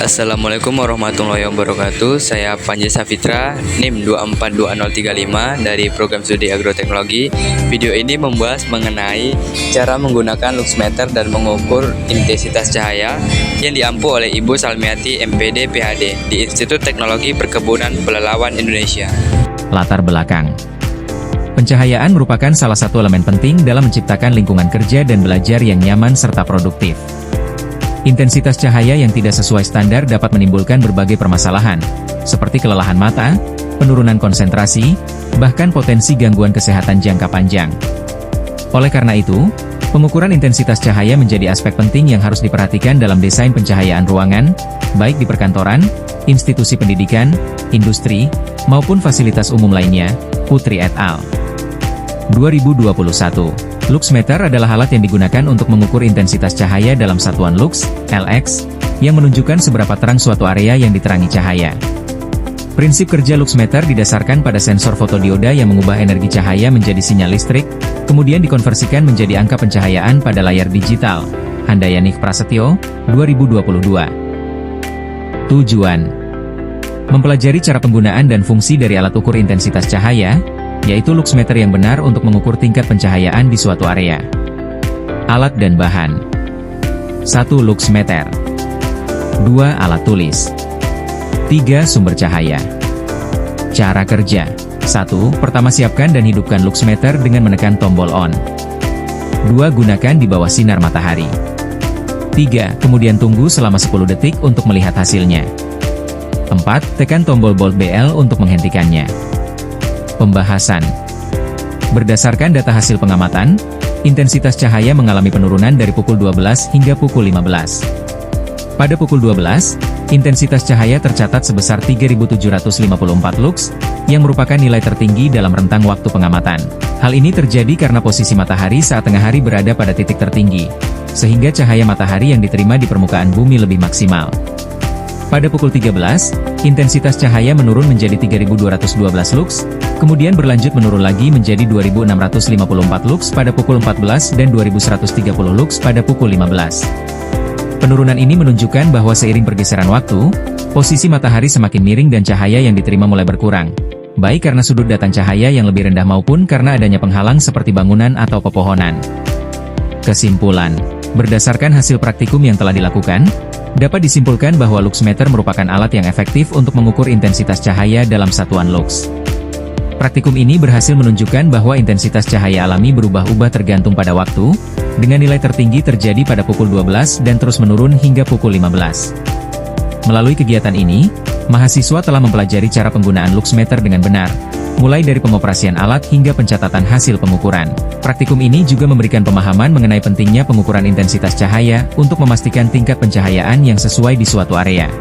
Assalamualaikum warahmatullahi wabarakatuh. Saya Panji Safitra, NIM 2422035 dari Program Studi Agroteknologi. Video ini membahas mengenai cara menggunakan luxmeter dan mengukur intensitas cahaya yang diampu oleh Ibu Salmiati MPD PhD di Institut Teknologi Perkebunan Pelalawan Indonesia. Latar belakang. Pencahayaan merupakan salah satu elemen penting dalam menciptakan lingkungan kerja dan belajar yang nyaman serta produktif. Intensitas cahaya yang tidak sesuai standar dapat menimbulkan berbagai permasalahan, seperti kelelahan mata, penurunan konsentrasi, bahkan potensi gangguan kesehatan jangka panjang. Oleh karena itu, pengukuran intensitas cahaya menjadi aspek penting yang harus diperhatikan dalam desain pencahayaan ruangan, baik di perkantoran, institusi pendidikan, industri, maupun fasilitas umum lainnya. Putri et al. 2021. Luxmeter adalah alat yang digunakan untuk mengukur intensitas cahaya dalam satuan lux, LX, yang menunjukkan seberapa terang suatu area yang diterangi cahaya. Prinsip kerja luxmeter didasarkan pada sensor fotodioda yang mengubah energi cahaya menjadi sinyal listrik, kemudian dikonversikan menjadi angka pencahayaan pada layar digital. Handayani Prasetyo, 2022. Tujuan: mempelajari cara penggunaan dan fungsi dari alat ukur intensitas cahaya, yaitu luxmeter yang benar untuk mengukur tingkat pencahayaan di suatu area. Alat dan bahan: 1. Luxmeter. 2. Alat tulis. 3. Sumber cahaya. Cara kerja: 1. Pertama, siapkan dan hidupkan luxmeter dengan menekan tombol on. 2. Gunakan di bawah sinar matahari. 3. Kemudian tunggu selama 10 detik untuk melihat hasilnya. 4. Tekan tombol Bold BL untuk menghentikannya. Pembahasan. Berdasarkan data hasil pengamatan, intensitas cahaya mengalami penurunan dari pukul 12 hingga pukul 15. Pada pukul 12, intensitas cahaya tercatat sebesar 3.754 lux, yang merupakan nilai tertinggi dalam rentang waktu pengamatan. Hal ini terjadi karena posisi matahari saat tengah hari berada pada titik tertinggi, sehingga cahaya matahari yang diterima di permukaan bumi lebih maksimal. Pada pukul 13, intensitas cahaya menurun menjadi 3.212 lux, kemudian berlanjut menurun lagi menjadi 2.654 lux pada pukul 14 dan 2.130 lux pada pukul 15. Penurunan ini menunjukkan bahwa seiring pergeseran waktu, posisi matahari semakin miring dan cahaya yang diterima mulai berkurang, baik karena sudut datang cahaya yang lebih rendah maupun karena adanya penghalang seperti bangunan atau pepohonan. Kesimpulan: berdasarkan hasil praktikum yang telah dilakukan, dapat disimpulkan bahwa luxmeter merupakan alat yang efektif untuk mengukur intensitas cahaya dalam satuan lux. Praktikum ini berhasil menunjukkan bahwa intensitas cahaya alami berubah-ubah tergantung pada waktu, dengan nilai tertinggi terjadi pada pukul 12 dan terus menurun hingga pukul 15. Melalui kegiatan ini, mahasiswa telah mempelajari cara penggunaan luxmeter dengan benar, mulai dari pengoperasian alat hingga pencatatan hasil pengukuran. Praktikum ini juga memberikan pemahaman mengenai pentingnya pengukuran intensitas cahaya untuk memastikan tingkat pencahayaan yang sesuai di suatu area.